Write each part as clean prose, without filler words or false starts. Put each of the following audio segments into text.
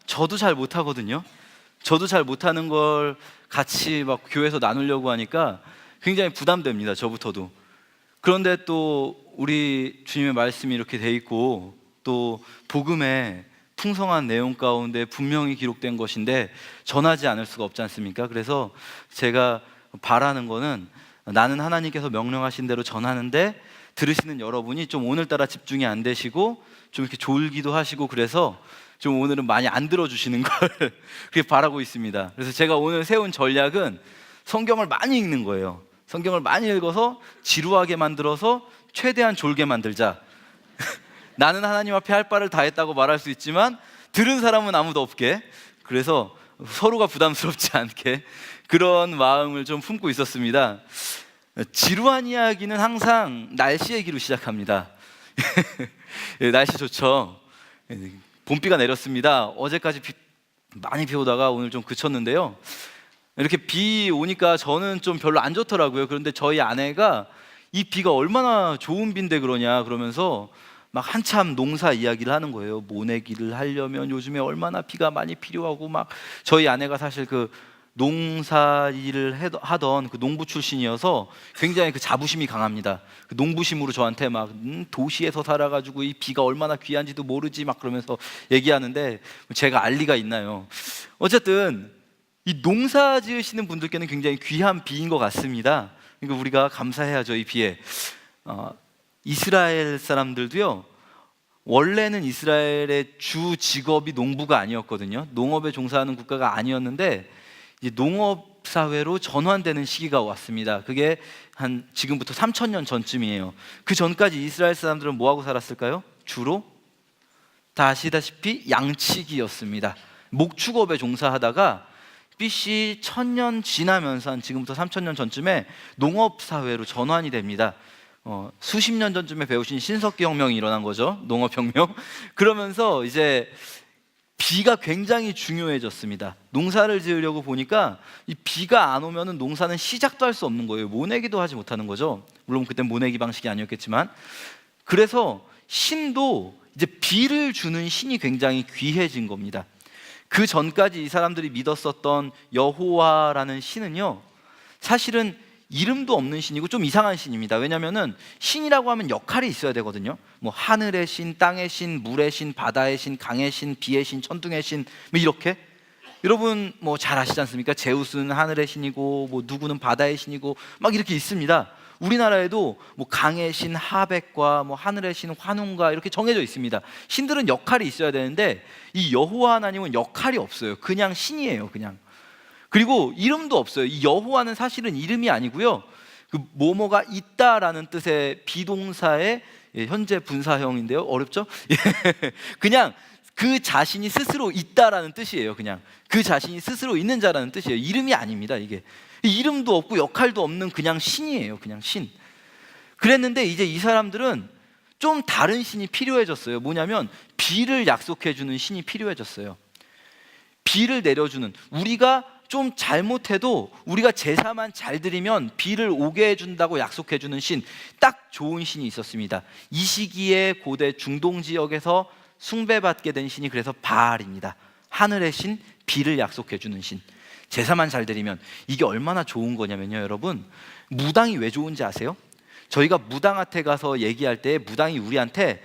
저도 잘 못하거든요. 저도 잘 못하는 걸 같이 막 교회에서 나누려고 하니까 굉장히 부담됩니다. 저부터도. 그런데 또 우리 주님의 말씀이 이렇게 돼 있고 또 복음의 풍성한 내용 가운데 분명히 기록된 것인데 전하지 않을 수가 없지 않습니까? 그래서 제가 바라는 거는 나는 하나님께서 명령하신 대로 전하는데 들으시는 여러분이 좀 오늘따라 집중이 안 되시고 좀 이렇게 졸기도 하시고 그래서 좀 오늘은 많이 안 들어주시는 걸 그렇게 바라고 있습니다. 그래서 제가 오늘 세운 전략은 성경을 많이 읽는 거예요. 성경을 많이 읽어서 지루하게 만들어서 최대한 졸게 만들자. 나는 하나님 앞에 할 바를 다 했다고 말할 수 있지만 들은 사람은 아무도 없게, 그래서 서로가 부담스럽지 않게 그런 마음을 좀 품고 있었습니다. 지루한 이야기는 항상 날씨 얘기로 시작합니다. 날씨 좋죠. 봄비가 내렸습니다. 어제까지 많이 비 오다가 오늘 좀 그쳤는데요. 이렇게 비 오니까 저는 좀 별로 안 좋더라고요. 그런데 저희 아내가 이 비가 얼마나 좋은 비인데 그러냐 그러면서 막 한참 농사 이야기를 하는 거예요. 모내기를 하려면 요즘에 얼마나 비가 많이 필요하고, 막 저희 아내가 사실 그 농사 일을 하던 그 농부 출신이어서 굉장히 그 자부심이 강합니다. 그 농부심으로 저한테 막 도시에서 살아가지고 이 비가 얼마나 귀한지도 모르지 막 그러면서 얘기하는데 제가 알 리가 있나요? 어쨌든 이 농사 지으시는 분들께는 굉장히 귀한 비인 것 같습니다. 그러니까 우리가 감사해야죠, 이 비에. 이스라엘 사람들도요, 원래는 이스라엘의 주 직업이 농부가 아니었거든요. 농업에 종사하는 국가가 아니었는데 이제 농업 사회로 전환되는 시기가 왔습니다. 그게 한 지금부터 3000년 전쯤이에요. 그 전까지 이스라엘 사람들은 뭐 하고 살았을까요? 주로 다 아시다시피 양치기였습니다. 목축업에 종사하다가 BC 1000년 지나면서 한 지금부터 3000년 전쯤에 농업 사회로 전환이 됩니다. 수십 년 전쯤에 배우신 신석기 혁명이 일어난 거죠. 농업혁명. 그러면서 이제 비가 굉장히 중요해졌습니다. 농사를 지으려고 보니까 이 비가 안 오면은 농사는 시작도 할 수 없는 거예요. 모내기도 하지 못하는 거죠. 물론 그때 모내기 방식이 아니었겠지만. 그래서 신도 이제 비를 주는 신이 굉장히 귀해진 겁니다. 그 전까지 이 사람들이 믿었었던 여호와라는 신은요, 사실은 이름도 없는 신이고 좀 이상한 신입니다. 왜냐하면은 신이라고 하면 역할이 있어야 되거든요. 뭐 하늘의 신, 땅의 신, 물의 신, 바다의 신, 강의 신, 비의 신, 천둥의 신, 뭐 이렇게. 여러분 뭐 잘 아시지 않습니까? 제우스는 하늘의 신이고 뭐 누구는 바다의 신이고 막 이렇게 있습니다. 우리나라에도 뭐 강의 신 하백과 뭐 하늘의 신 환웅과 이렇게 정해져 있습니다. 신들은 역할이 있어야 되는데 이 여호와 하나님은 역할이 없어요. 그냥 신이에요, 그냥. 그리고 이름도 없어요. 이 여호와는 사실은 이름이 아니고요, 그 뭐뭐가 있다라는 뜻의 비동사의 현재 분사형인데요. 어렵죠? 그냥 그 자신이 스스로 있다라는 뜻이에요. 그냥 그 자신이 스스로 있는 자라는 뜻이에요. 이름이 아닙니다. 이게 이름도 없고 역할도 없는 그냥 신이에요. 그냥 신. 그랬는데 이제 이 사람들은 좀 다른 신이 필요해졌어요. 뭐냐면 비를 약속해주는 신이 필요해졌어요. 비를 내려주는, 우리가 좀 잘못해도 우리가 제사만 잘 드리면 비를 오게 해준다고 약속해주는 신, 딱 좋은 신이 있었습니다. 이 시기에 고대 중동 지역에서 숭배받게 된 신이 그래서 바알입니다. 하늘의 신, 비를 약속해주는 신. 제사만 잘 드리면. 이게 얼마나 좋은 거냐면요, 여러분, 무당이 왜 좋은지 아세요? 저희가 무당한테 가서 얘기할 때 무당이 우리한테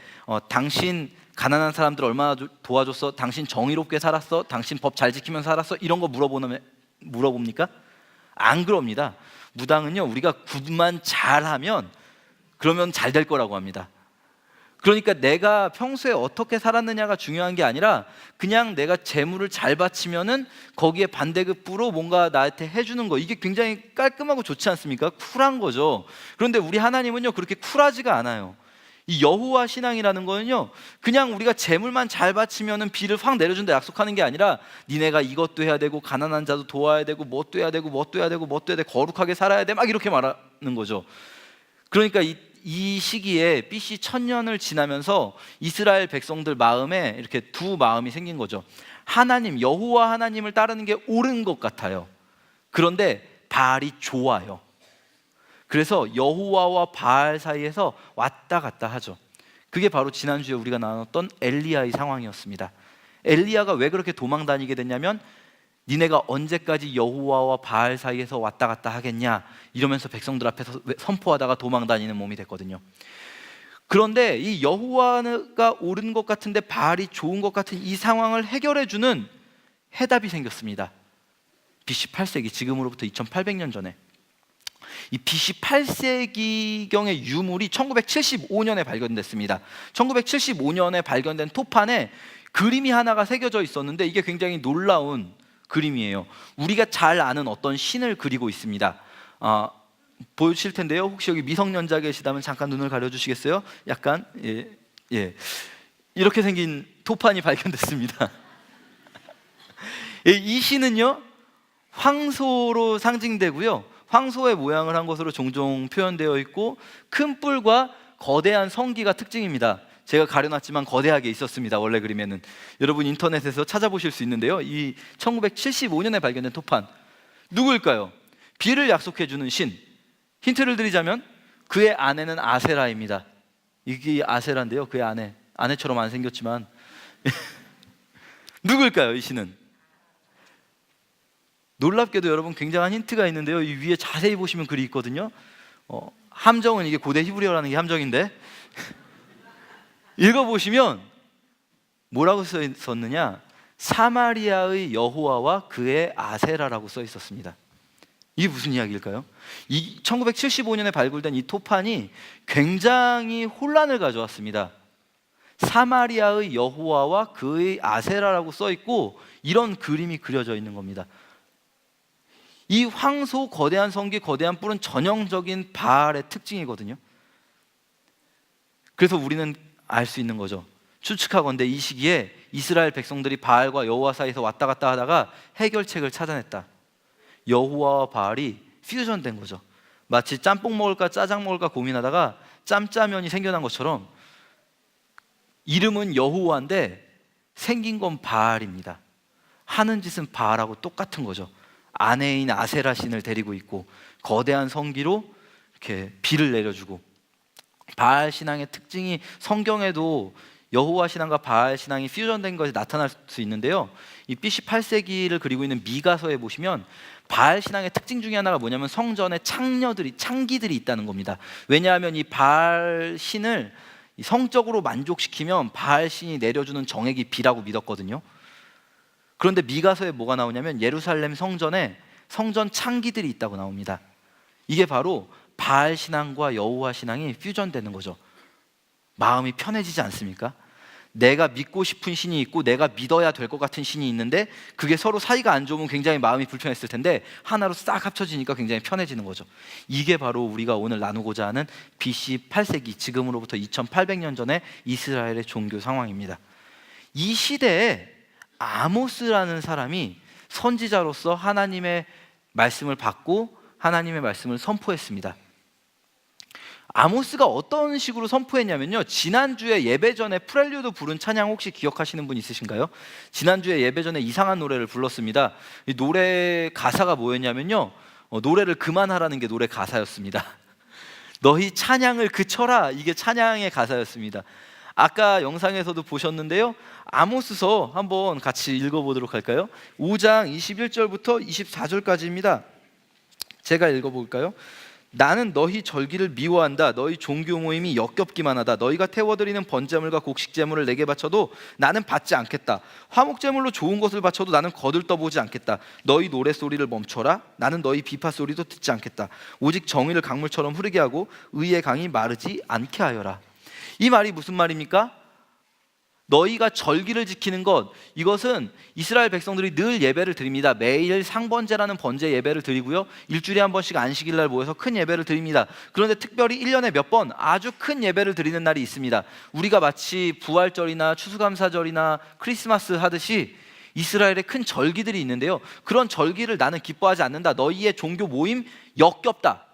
당신 가난한 사람들 얼마나 도와줬어? 당신 정의롭게 살았어? 당신 법 잘 지키면서 살았어? 이런 거 물어봅니까? 안 그럽니다. 무당은요, 우리가 굿만 잘하면 그러면 잘 될 거라고 합니다. 그러니까 내가 평소에 어떻게 살았느냐가 중요한 게 아니라 그냥 내가 재물을 잘 바치면은 거기에 반대급부로 뭔가 나한테 해주는 거, 이게 굉장히 깔끔하고 좋지 않습니까? 쿨한 거죠. 그런데 우리 하나님은요, 그렇게 쿨하지가 않아요. 이 여호와 신앙이라는 거는요, 그냥 우리가 재물만 잘 바치면은 비를 확 내려준다 약속하는 게 아니라 니네가 이것도 해야 되고 가난한 자도 도와야 되고 뭣도 해야 되고 뭣도 해야 되고 뭣도 해야 돼, 거룩하게 살아야 돼, 막 이렇게 말하는 거죠. 그러니까 이 시기에 BC 1000년을 지나면서 이스라엘 백성들 마음에 이렇게 두 마음이 생긴 거죠. 하나님, 여호와 하나님을 따르는 게 옳은 것 같아요. 그런데 바알이 좋아요. 그래서 여호와와 바알 사이에서 왔다 갔다 하죠. 그게 바로 지난주에 우리가 나눴던 엘리야의 상황이었습니다. 엘리야가 왜 그렇게 도망 다니게 됐냐면 니네가 언제까지 여호와와 바알 사이에서 왔다 갔다 하겠냐 이러면서 백성들 앞에서 선포하다가 도망 다니는 몸이 됐거든요. 그런데 이 여호와가 옳은 것 같은데 바알이 좋은 것 같은 이 상황을 해결해 주는 해답이 생겼습니다. BC 8세기, 지금으로부터 2800년 전에. 이 BC 8세기경의 유물이 1975년에 발견됐습니다. 1975년에 발견된 토판에 그림이 하나가 새겨져 있었는데 이게 굉장히 놀라운 그림이에요. 우리가 잘 아는 어떤 신을 그리고 있습니다. 보실 텐데요. 혹시 여기 미성년자 계시다면 잠깐 눈을 가려주시겠어요? 약간 예. 이렇게 생긴 토판이 발견됐습니다. 이 신은요 황소로 상징되고요, 황소의 모양을 한 것으로 종종 표현되어 있고 큰 뿔과 거대한 성기가 특징입니다. 제가 가려놨지만 거대하게 있었습니다. 원래 그림에는. 여러분 인터넷에서 찾아보실 수 있는데요, 이 1975년에 발견된 토판 누구일까요? 비를 약속해주는 신. 힌트를 드리자면 그의 아내는 아세라입니다. 이게 아세라인데요, 그의 아내처럼 안 생겼지만 누구일까요? 이 신은. 놀랍게도 여러분 굉장한 힌트가 있는데요, 이 위에 자세히 보시면 글이 있거든요. 함정은 이게 고대 히브리어라는 게 함정인데 읽어보시면 뭐라고 써 있었느냐, 사마리아의 여호와와 그의 아세라라고 써 있었습니다. 이게 무슨 이야기일까요? 이 1975년에 발굴된 이 토판이 굉장히 혼란을 가져왔습니다. 사마리아의 여호와와 그의 아세라라고 써 있고 이런 그림이 그려져 있는 겁니다. 이 황소, 거대한 성기, 거대한 뿔은 전형적인 바알의 특징이거든요. 그래서 우리는 알 수 있는 거죠. 추측하건대 이 시기에 이스라엘 백성들이 바알과 여호와 사이에서 왔다 갔다 하다가 해결책을 찾아냈다. 여호와와 바알이 퓨전된 거죠. 마치 짬뽕 먹을까 짜장 먹을까 고민하다가 짬짜면이 생겨난 것처럼 이름은 여호와인데 생긴 건 바알입니다. 하는 짓은 바알하고 똑같은 거죠. 아내인 아세라 신을 데리고 있고 거대한 성기로 이렇게 비를 내려주고, 바알 신앙의 특징이 성경에도 여호와 신앙과 바알 신앙이 퓨전된 것이 나타날 수 있는데요, 이 BC 8세기를 그리고 있는 미가서에 보시면 바알 신앙의 특징 중에 하나가 뭐냐면 성전에 창기들이 있다는 겁니다. 왜냐하면 이 바알 신을 성적으로 만족시키면 바알 신이 내려주는 정액이 비라고 믿었거든요. 그런데 미가서에 뭐가 나오냐면 예루살렘 성전에 성전 창기들이 있다고 나옵니다. 이게 바로 바알 신앙과 여호와 신앙이 퓨전되는 거죠. 마음이 편해지지 않습니까? 내가 믿고 싶은 신이 있고 내가 믿어야 될 것 같은 신이 있는데 그게 서로 사이가 안 좋으면 굉장히 마음이 불편했을 텐데 하나로 싹 합쳐지니까 굉장히 편해지는 거죠. 이게 바로 우리가 오늘 나누고자 하는 BC 8세기, 지금으로부터 2800년 전의 이스라엘의 종교 상황입니다. 이 시대에 아모스라는 사람이 선지자로서 하나님의 말씀을 받고 하나님의 말씀을 선포했습니다. 아모스가 어떤 식으로 선포했냐면요, 지난주에 예배 전에 프렐류드 부른 찬양 혹시 기억하시는 분 있으신가요? 지난주에 예배 전에 이상한 노래를 불렀습니다. 이 노래 가사가 뭐였냐면요, 노래를 그만하라는 게 노래 가사였습니다. 너희 찬양을 그쳐라, 이게 찬양의 가사였습니다. 아까 영상에서도 보셨는데요, 아모스서 한번 같이 읽어보도록 할까요? 5장 21절부터 24절까지입니다. 제가 읽어볼까요? 나는 너희 절기를 미워한다. 너희 종교 모임이 역겹기만 하다. 너희가 태워드리는 번제물과 곡식제물을 내게 바쳐도 나는 받지 않겠다. 화목제물로 좋은 것을 바쳐도 나는 거들떠보지 않겠다. 너희 노랫소리를 멈춰라. 나는 너희 비파소리도 듣지 않겠다. 오직 정의를 강물처럼 흐르게 하고 의의 강이 마르지 않게 하여라. 이 말이 무슨 말입니까? 너희가 절기를 지키는 것, 이것은 이스라엘 백성들이 늘 예배를 드립니다. 매일 상번제라는 번제 예배를 드리고요, 일주일에 한 번씩 안식일 날 모여서 큰 예배를 드립니다. 그런데 특별히 1년에 몇 번 아주 큰 예배를 드리는 날이 있습니다. 우리가 마치 부활절이나 추수감사절이나 크리스마스 하듯이 이스라엘의 큰 절기들이 있는데요, 그런 절기를 나는 기뻐하지 않는다. 너희의 종교 모임 역겹다.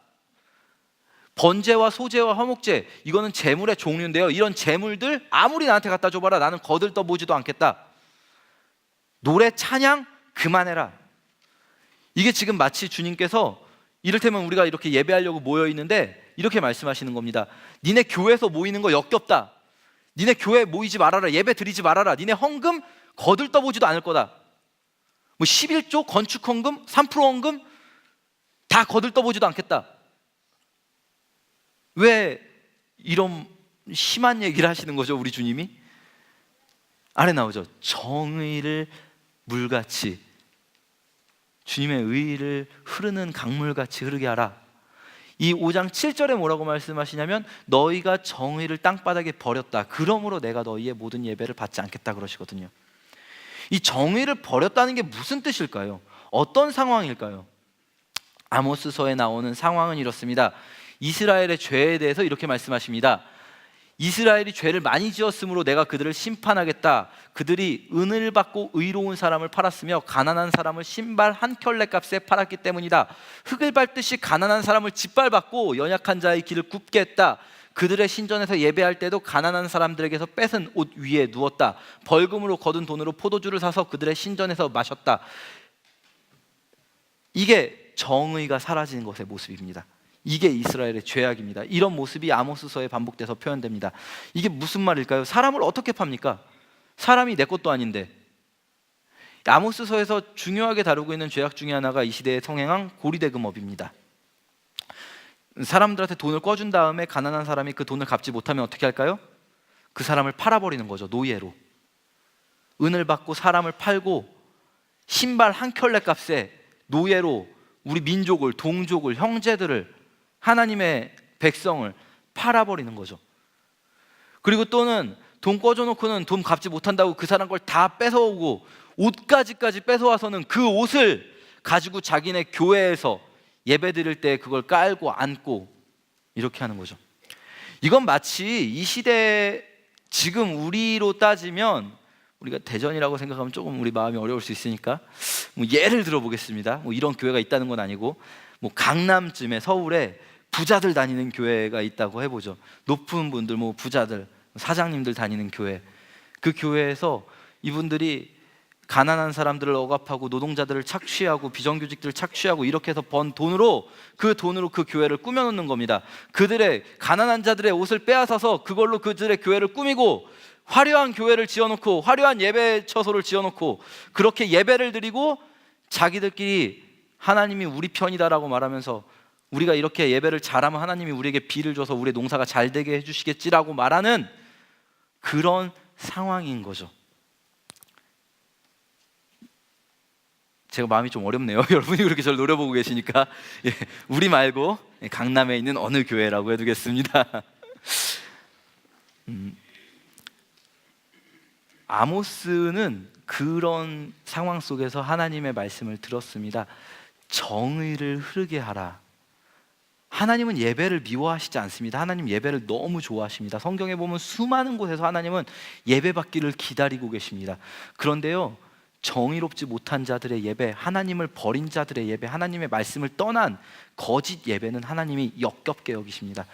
번제와 소제와 화목제, 이거는 제물의 종류인데요, 이런 제물들 아무리 나한테 갖다 줘봐라, 나는 거들떠보지도 않겠다. 노래 찬양 그만해라. 이게 지금 마치 주님께서 이를테면 우리가 이렇게 예배하려고 모여 있는데 이렇게 말씀하시는 겁니다. 니네 교회에서 모이는 거 역겹다. 니네 교회 모이지 말아라. 예배 드리지 말아라. 니네 헌금 거들떠보지도 않을 거다. 뭐 11조 건축헌금, 3% 헌금 다 거들떠보지도 않겠다. 왜 이런 심한 얘기를 하시는 거죠, 우리 주님이? 아래 나오죠. 정의를 물같이, 주님의 의를 흐르는 강물같이 흐르게 하라. 이 5장 7절에 뭐라고 말씀하시냐면 너희가 정의를 땅바닥에 버렸다. 그러므로 내가 너희의 모든 예배를 받지 않겠다 그러시거든요. 이 정의를 버렸다는 게 무슨 뜻일까요? 어떤 상황일까요? 아모스서에 나오는 상황은 이렇습니다. 이스라엘의 죄에 대해서 이렇게 말씀하십니다. 이스라엘이 죄를 많이 지었으므로 내가 그들을 심판하겠다. 그들이 은을 받고 의로운 사람을 팔았으며 가난한 사람을 신발 한 켤레 값에 팔았기 때문이다. 흙을 밟듯이 가난한 사람을 짓밟았고 연약한 자의 길을 굽게 했다. 그들의 신전에서 예배할 때도 가난한 사람들에게서 뺏은 옷 위에 누웠다. 벌금으로 거둔 돈으로 포도주를 사서 그들의 신전에서 마셨다. 이게 정의가 사라지는 것의 모습입니다. 이게 이스라엘의 죄악입니다. 이런 모습이 아모스서에 반복돼서 표현됩니다. 이게 무슨 말일까요? 사람을 어떻게 팝니까? 사람이 내 것도 아닌데. 아모스서에서 중요하게 다루고 있는 죄악 중에 하나가 이 시대에 성행한 고리대금업입니다. 사람들한테 돈을 꿔준 다음에 가난한 사람이 그 돈을 갚지 못하면 어떻게 할까요? 그 사람을 팔아버리는 거죠. 노예로. 은을 받고 사람을 팔고 신발 한 켤레 값에 노예로 우리 민족을, 동족을, 형제들을, 하나님의 백성을 팔아버리는 거죠. 그리고 또는 돈 꿔줘놓고는 돈 갚지 못한다고 그 사람 걸 다 뺏어오고 옷까지까지 뺏어와서는 그 옷을 가지고 자기네 교회에서 예배 드릴 때 그걸 깔고 안고 이렇게 하는 거죠. 이건 마치 이 시대에 지금 우리로 따지면, 우리가 대전이라고 생각하면 조금 우리 마음이 어려울 수 있으니까 뭐 예를 들어보겠습니다. 뭐 이런 교회가 있다는 건 아니고 뭐 강남쯤에, 서울에 부자들 다니는 교회가 있다고 해보죠. 높은 분들, 뭐 부자들, 사장님들 다니는 교회. 그 교회에서 이분들이 가난한 사람들을 억압하고 노동자들을 착취하고 비정규직들을 착취하고 이렇게 해서 번 돈으로 그 교회를 꾸며놓는 겁니다. 그들의 가난한 자들의 옷을 빼앗아서 그걸로 그들의 교회를 꾸미고 화려한 교회를 지어놓고 화려한 예배 처소를 지어놓고 그렇게 예배를 드리고 자기들끼리 하나님이 우리 편이다라고 말하면서 우리가 이렇게 예배를 잘하면 하나님이 우리에게 비를 줘서 우리의 농사가 잘 되게 해주시겠지라고 말하는 그런 상황인 거죠. 제가 마음이 좀 어렵네요. 여러분이 그렇게 저를 노려보고 계시니까 우리 말고 강남에 있는 어느 교회라고 해두겠습니다. 아모스는 그런 상황 속에서 하나님의 말씀을 들었습니다. 정의를 흐르게 하라. 하나님은 예배를 미워하시지 않습니다. 하나님 예배를 너무 좋아하십니다. 성경에 보면 수많은 곳에서 하나님은 예배받기를 기다리고 계십니다. 그런데요, 정의롭지 못한 자들의 예배, 하나님을 버린 자들의 예배, 하나님의 말씀을 떠난 거짓 예배는 하나님이 역겹게 여기십니다.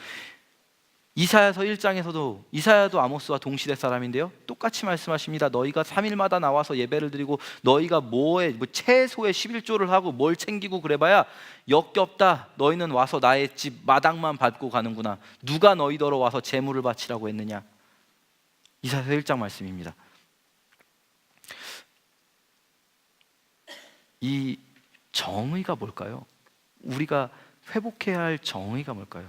이사야서 1장에서도, 이사야도 아모스와 동시대 사람인데요, 똑같이 말씀하십니다. 너희가 3일마다 나와서 예배를 드리고 너희가 채소에 11조를 하고 뭘 챙기고 그래봐야 역겹다. 너희는 와서 나의 집 마당만 밟고 가는구나. 누가 너희더러 와서 제물을 바치라고 했느냐. 이사야서 1장 말씀입니다. 이 정의가 뭘까요? 우리가 회복해야 할 정의가 뭘까요?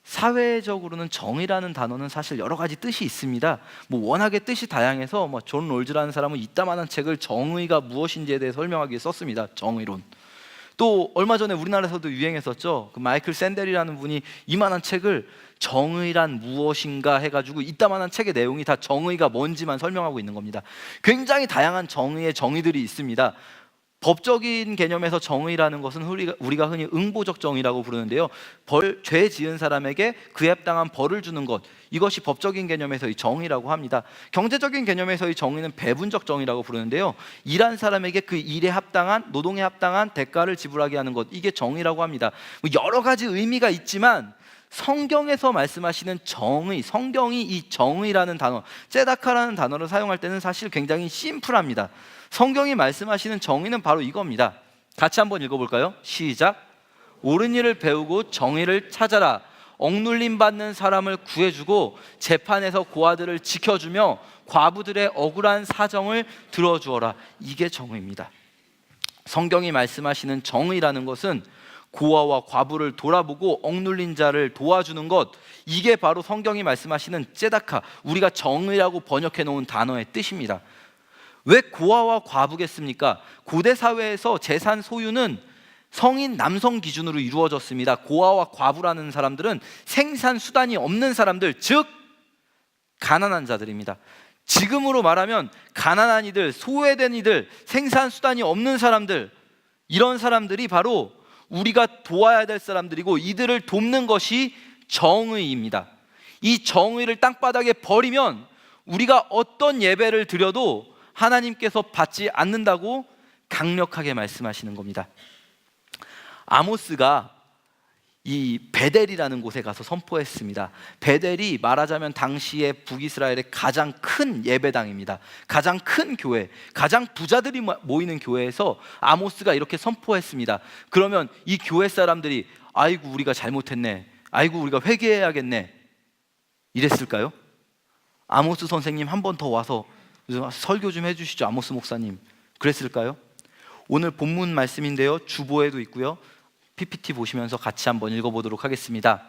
사회적으로는 정의라는 단어는 사실 여러 가지 뜻이 있습니다. 뭐 워낙에 뜻이 다양해서 존 롤즈라는 사람은 이따만한 책을 정의가 무엇인지에 대해 설명하기 위해 썼습니다. 정의론. 또 얼마 전에 우리나라에서도 유행했었죠. 그 마이클 샌델이라는 분이 이만한 책을 정의란 무엇인가 해가지고 이따만한 책의 내용이 다 정의가 뭔지만 설명하고 있는 겁니다. 굉장히 다양한 정의의 정의들이 있습니다. 법적인 개념에서 정의라는 것은 우리가 흔히 응보적 정의라고 부르는데요, 죄 지은 사람에게 그에 합당한 벌을 주는 것, 이것이 법적인 개념에서의 정의라고 합니다. 경제적인 개념에서의 정의는 배분적 정의라고 부르는데요, 일한 사람에게 그 일에 합당한, 노동에 합당한 대가를 지불하게 하는 것, 이게 정의라고 합니다. 여러 가지 의미가 있지만 성경에서 말씀하시는 정의, 성경이 이 정의라는 단어, ጼ다카라는 단어를 사용할 때는 사실 굉장히 심플합니다. 성경이 말씀하시는 정의는 바로 이겁니다. 같이 한번 읽어볼까요? 시작. 옳은 일을 배우고 정의를 찾아라. 억눌림 받는 사람을 구해주고 재판에서 고아들을 지켜주며 과부들의 억울한 사정을 들어주어라. 이게 정의입니다. 성경이 말씀하시는 정의라는 것은 고아와 과부를 돌아보고 억눌린 자를 도와주는 것, 이게 바로 성경이 말씀하시는 ጼ다카, 우리가 정의라고 번역해 놓은 단어의 뜻입니다. 왜 고아와 과부겠습니까? 고대 사회에서 재산 소유는 성인 남성 기준으로 이루어졌습니다. 고아와 과부라는 사람들은 생산 수단이 없는 사람들, 즉 가난한 자들입니다. 지금으로 말하면 가난한 이들, 소외된 이들, 생산 수단이 없는 사람들, 이런 사람들이 바로 우리가 도와야 될 사람들이고, 이들을 돕는 것이 정의입니다. 이 정의를 땅바닥에 버리면 우리가 어떤 예배를 드려도 하나님께서 받지 않는다고 강력하게 말씀하시는 겁니다. 아모스가 이 베델이라는 곳에 가서 선포했습니다. 베델이 말하자면 당시의 북이스라엘의 가장 큰 예배당입니다. 가장 큰 교회, 가장 부자들이 모이는 교회에서 아모스가 이렇게 선포했습니다. 그러면 이 교회 사람들이 아이고 우리가 잘못했네, 아이고 우리가 회개해야겠네, 이랬을까요? 아모스 선생님 한 번 더 와서 설교 좀 해주시죠, 아모스 목사님, 그랬을까요? 오늘 본문 말씀인데요, 주보에도 있고요, PPT 보시면서 같이 한번 읽어보도록 하겠습니다.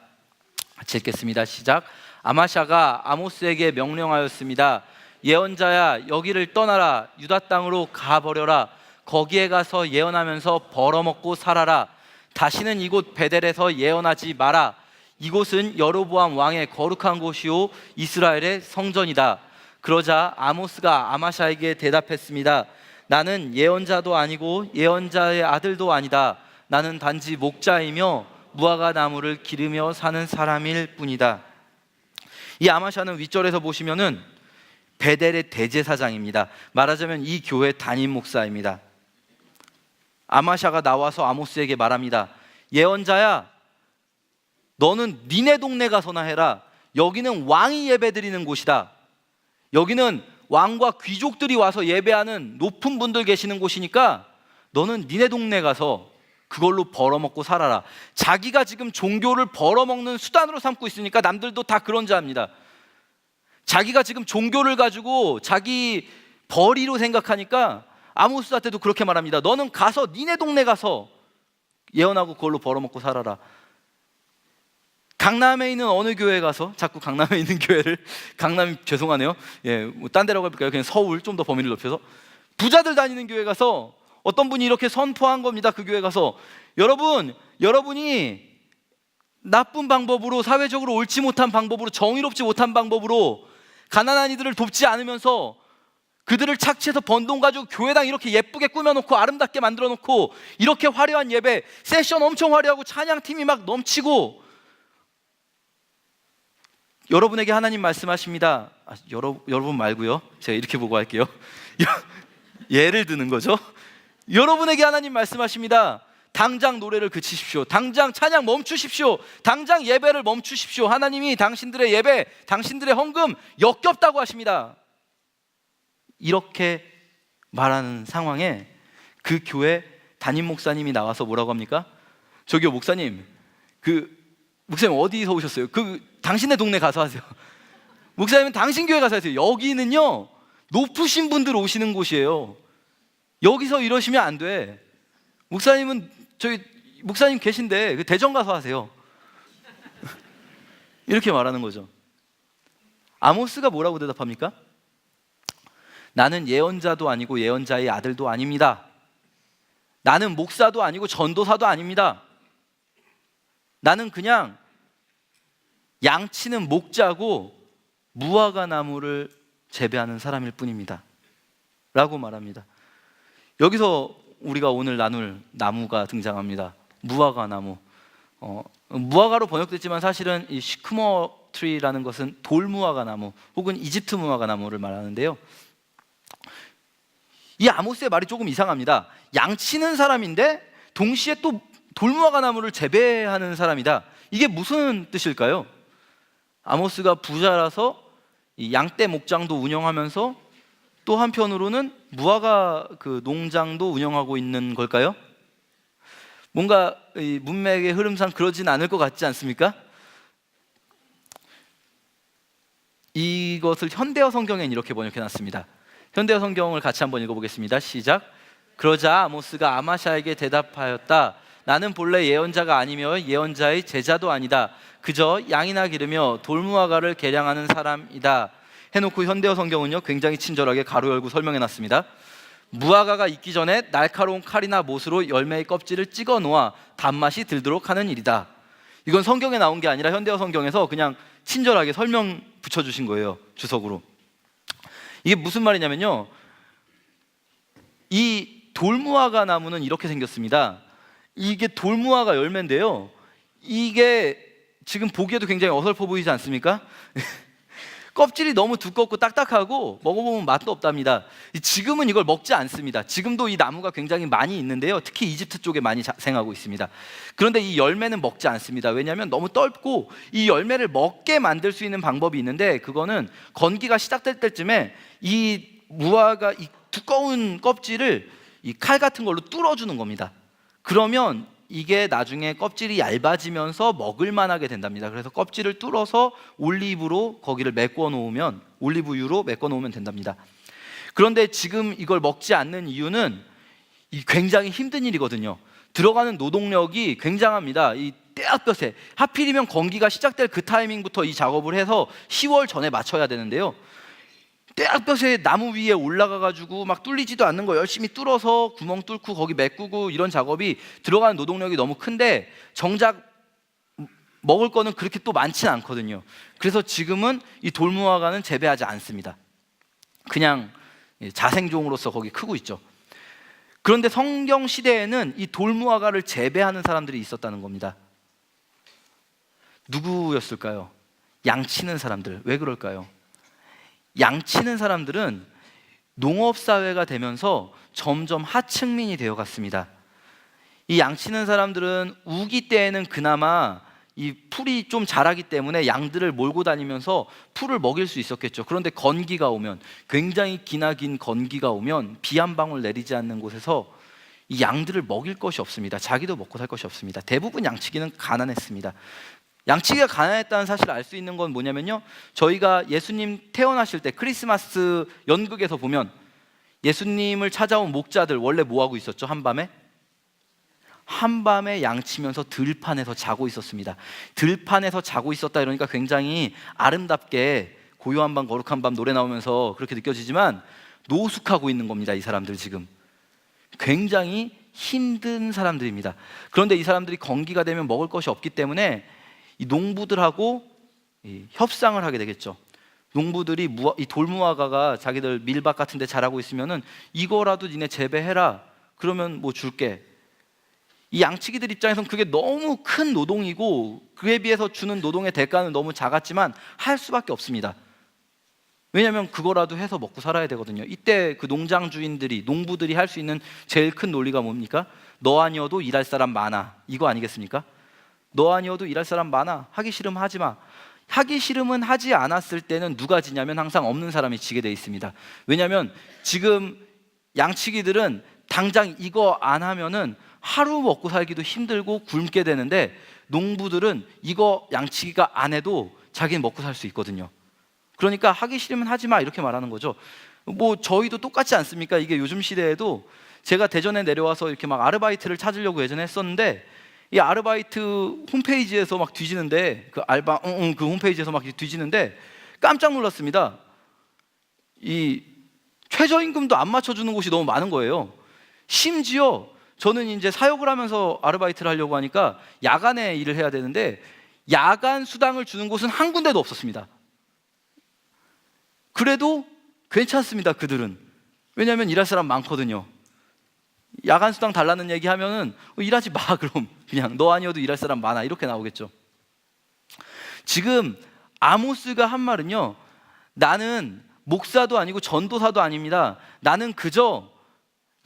같이 읽겠습니다. 시작. 아마샤가 아모스에게 명령하였습니다. 예언자야, 여기를 떠나라. 유다 땅으로 가버려라. 거기에 가서 예언하면서 벌어먹고 살아라. 다시는 이곳 베델에서 예언하지 마라. 이곳은 여로보암 왕의 거룩한 곳이요 이스라엘의 성전이다. 그러자 아모스가 아마샤에게 대답했습니다. 나는 예언자도 아니고 예언자의 아들도 아니다. 나는 단지 목자이며 무화과 나무를 기르며 사는 사람일 뿐이다. 이 아마샤는 윗절에서 보시면은 베델의 대제사장입니다. 말하자면 이 교회 담임 목사입니다. 아마샤가 나와서 아모스에게 말합니다. 예언자야, 너는 니네 동네 가서나 해라. 여기는 왕이 예배드리는 곳이다. 여기는 왕과 귀족들이 와서 예배하는 높은 분들 계시는 곳이니까 너는 니네 동네 가서 그걸로 벌어먹고 살아라. 자기가 지금 종교를 벌어먹는 수단으로 삼고 있으니까 남들도 다 그런 줄 압니다. 자기가 지금 종교를 가지고 자기 벌이로 생각하니까 아모스한테도 그렇게 말합니다. 너는 가서 니네 동네 가서 예언하고 그걸로 벌어먹고 살아라. 강남에 있는 어느 교회 가서, 자꾸 강남에 있는 교회를, 강남이 죄송하네요, 예, 뭐 딴 데라고 해볼까요? 그냥 서울, 좀 더 범위를 넓혀서 부자들 다니는 교회 가서 어떤 분이 이렇게 선포한 겁니다. 그 교회 가서 여러분이 나쁜 방법으로, 사회적으로 옳지 못한 방법으로, 정의롭지 못한 방법으로 가난한 이들을 돕지 않으면서 그들을 착취해서 번 돈 가지고 교회당 이렇게 예쁘게 꾸며놓고 아름답게 만들어놓고 이렇게 화려한 예배, 세션 엄청 화려하고 찬양팀이 막 넘치고, 여러분에게 하나님 말씀하십니다. 여러분 말고요, 제가 이렇게 보고 할게요. 예를 드는 거죠. 여러분에게 하나님 말씀하십니다. 당장 노래를 그치십시오. 당장 찬양 멈추십시오. 당장 예배를 멈추십시오. 하나님이 당신들의 예배, 당신들의 헌금 역겹다고 하십니다. 이렇게 말하는 상황에 그 교회 담임 목사님이 나와서 뭐라고 합니까? 저기요 목사님, 목사님 어디서 오셨어요? 당신의 동네 가서 하세요. 목사님은 당신 교회 가서 하세요. 여기는요 높으신 분들 오시는 곳이에요. 여기서 이러시면 안 돼. 목사님은 저기 목사님 계신데 대전 가서 하세요. 이렇게 말하는 거죠. 아모스가 뭐라고 대답합니까? 나는 예언자도 아니고 예언자의 아들도 아닙니다. 나는 목사도 아니고 전도사도 아닙니다. 나는 그냥 양치는 목자고 무화과 나무를 재배하는 사람일 뿐입니다. 라고 말합니다. 여기서 우리가 오늘 나눌 나무가 등장합니다. 무화과 나무. 무화과로 번역됐지만 사실은 이 시크머 트리라는 것은 돌무화과 나무 혹은 이집트 무화과 나무를 말하는데요. 이 아모스의 말이 조금 이상합니다. 양치는 사람인데 동시에 또 돌무화과 나무를 재배하는 사람이다. 이게 무슨 뜻일까요? 아모스가 부자라서 이 양떼 목장도 운영하면서 또 한편으로는 무화과 농장도 운영하고 있는 걸까요? 뭔가 이 문맥의 흐름상 그러진 않을 것 같지 않습니까? 이것을 현대어 성경엔 이렇게 번역해놨습니다. 현대어 성경을 같이 한번 읽어보겠습니다. 시작. 그러자 아모스가 아마샤에게 대답하였다. 나는 본래 예언자가 아니며 예언자의 제자도 아니다. 그저 양이나 기르며 돌무화과를 개량하는 사람이다. 해놓고 현대어 성경은요 굉장히 친절하게 가로 열고 설명해놨습니다. 무화과가 익기 전에 날카로운 칼이나 못으로 열매의 껍질을 찍어 놓아 단맛이 들도록 하는 일이다. 이건 성경에 나온 게 아니라 현대어 성경에서 그냥 친절하게 설명 붙여주신 거예요. 주석으로. 이게 무슨 말이냐면요, 이 돌무화과 나무는 이렇게 생겼습니다. 이게 돌무화과 열매인데요, 이게 지금 보기에도 굉장히 어설퍼 보이지 않습니까? 껍질이 너무 두껍고 딱딱하고 먹어보면 맛도 없답니다. 지금은 이걸 먹지 않습니다. 지금도 이 나무가 굉장히 많이 있는데요, 특히 이집트 쪽에 많이 자생하고 있습니다. 그런데 이 열매는 먹지 않습니다. 왜냐하면 너무 떫고 이 열매를 먹게 만들 수 있는 방법이 있는데, 그거는 건기가 시작될 때쯤에 이 무화과 이 두꺼운 껍질을 이 칼 같은 걸로 뚫어주는 겁니다. 그러면 이게 나중에 껍질이 얇아지면서 먹을 만하게 된답니다. 그래서 껍질을 뚫어서 올리브로 거기를 메꿔 놓으면, 올리브유로 메꿔 놓으면 된답니다. 그런데 지금 이걸 먹지 않는 이유는 이 굉장히 힘든 일이거든요. 들어가는 노동력이 굉장합니다. 이 떼약볕에, 하필이면 건기가 시작될 그 타이밍부터 이 작업을 해서 10월 전에 맞춰야 되는데요, 떼약볕에 나무 위에 올라가가지고 막 뚫리지도 않는 거 열심히 뚫어서 구멍 뚫고 거기 메꾸고, 이런 작업이 들어가는 노동력이 너무 큰데 정작 먹을 거는 그렇게 또 많지는 않거든요. 그래서 지금은 이 돌무화과는 재배하지 않습니다. 그냥 자생종으로서 거기 크고 있죠. 그런데 성경 시대에는 이 돌무화과를 재배하는 사람들이 있었다는 겁니다. 누구였을까요? 양치는 사람들. 왜 그럴까요? 양치는 사람들은 농업사회가 되면서 점점 하층민이 되어갔습니다. 이 양치는 사람들은 우기 때에는 그나마 이 풀이 좀 자라기 때문에 양들을 몰고 다니면서 풀을 먹일 수 있었겠죠. 그런데 건기가 오면, 굉장히 기나긴 건기가 오면 비 한 방울 내리지 않는 곳에서 이 양들을 먹일 것이 없습니다. 자기도 먹고 살 것이 없습니다. 대부분 양치기는 가난했습니다. 양치기가 가난했다는 사실을 알 수 있는 건 뭐냐면요, 저희가 예수님 태어나실 때 크리스마스 연극에서 보면 예수님을 찾아온 목자들 원래 뭐 하고 있었죠? 한밤에 양치면서 들판에서 자고 있었습니다. 들판에서 자고 있었다 이러니까 굉장히 아름답게 고요한 밤 거룩한 밤 노래 나오면서 그렇게 느껴지지만 노숙하고 있는 겁니다. 이 사람들 지금 굉장히 힘든 사람들입니다. 그런데 이 사람들이 건기가 되면 먹을 것이 없기 때문에 이 농부들하고 협상을 하게 되겠죠. 농부들이 이 돌무화과가 자기들 밀밭 같은 데 자라고 있으면은 이거라도 니네 재배해라, 그러면 뭐 줄게. 이 양치기들 입장에선 그게 너무 큰 노동이고 그에 비해서 주는 노동의 대가는 너무 작았지만 할 수밖에 없습니다. 왜냐하면 그거라도 해서 먹고 살아야 되거든요. 이때 그 농장 주인들이, 농부들이 할 수 있는 제일 큰 논리가 뭡니까? 너 아니어도 일할 사람 많아, 이거 아니겠습니까? 너 아니어도 일할 사람 많아, 하기 싫으면 하지 마. 하기 싫으면 하지 않았을 때는 누가 지냐면 항상 없는 사람이 지게 돼 있습니다. 왜냐하면 지금 양치기들은 당장 이거 안 하면은 하루 먹고 살기도 힘들고 굶게 되는데, 농부들은 이거 양치기가 안 해도 자기는 먹고 살 수 있거든요. 그러니까 하기 싫으면 하지 마, 이렇게 말하는 거죠. 뭐 저희도 똑같지 않습니까? 이게 요즘 시대에도 제가 대전에 내려와서 이렇게 막 아르바이트를 찾으려고 예전에 했었는데, 이 아르바이트 홈페이지에서 막 뒤지는데, 그 알바 그 홈페이지에서 막 뒤지는데 깜짝 놀랐습니다. 이 최저임금도 안 맞춰주는 곳이 너무 많은 거예요. 심지어 저는 이제 사역을 하면서 아르바이트를 하려고 하니까 야간에 일을 해야 되는데 야간 수당을 주는 곳은 한 군데도 없었습니다. 그래도 괜찮습니다, 그들은. 왜냐하면 일할 사람 많거든요. 야간 수당 달라는 얘기 하면은 일하지 마, 그럼 그냥 너 아니어도 일할 사람 많아, 이렇게 나오겠죠. 지금 아모스가 한 말은요, 나는 목사도 아니고 전도사도 아닙니다. 나는 그저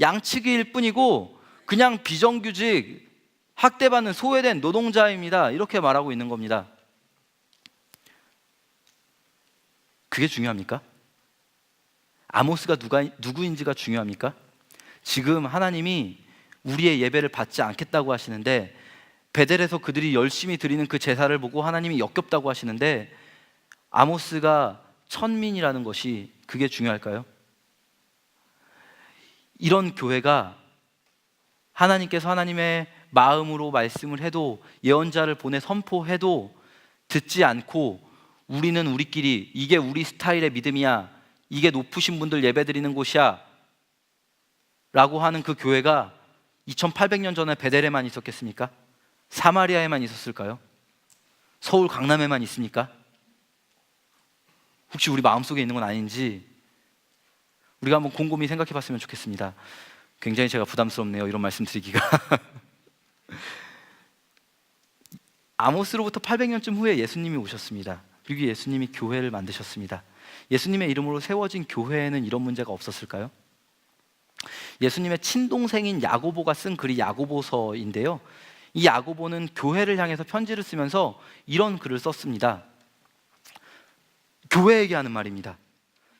양치기일 뿐이고 그냥 비정규직 학대받는 소외된 노동자입니다, 이렇게 말하고 있는 겁니다. 그게 중요합니까? 아모스가 누구인지가 중요합니까? 지금 하나님이 우리의 예배를 받지 않겠다고 하시는데, 베델에서 그들이 열심히 드리는 그 제사를 보고 하나님이 역겹다고 하시는데, 아모스가 천민이라는 것이 그게 중요할까요? 이런 교회가 하나님께서 하나님의 마음으로 말씀을 해도, 예언자를 보내 선포해도 듣지 않고 우리는 우리끼리 이게 우리 스타일의 믿음이야, 이게 높으신 분들 예배드리는 곳이야 라고 하는 그 교회가 2800년 전에 베델에만 있었겠습니까? 사마리아에만 있었을까요? 서울 강남에만 있습니까? 혹시 우리 마음속에 있는 건 아닌지 우리가 한번 곰곰이 생각해 봤으면 좋겠습니다. 굉장히 제가 부담스럽네요, 이런 말씀 드리기가. 아모스로부터 800년쯤 후에 예수님이 오셨습니다. 그리고 예수님이 교회를 만드셨습니다. 예수님의 이름으로 세워진 교회에는 이런 문제가 없었을까요? 예수님의 친동생인 야고보가 쓴 글이 야고보서인데요, 이 야고보는 교회를 향해서 편지를 쓰면서 이런 글을 썼습니다. 교회에게 하는 말입니다.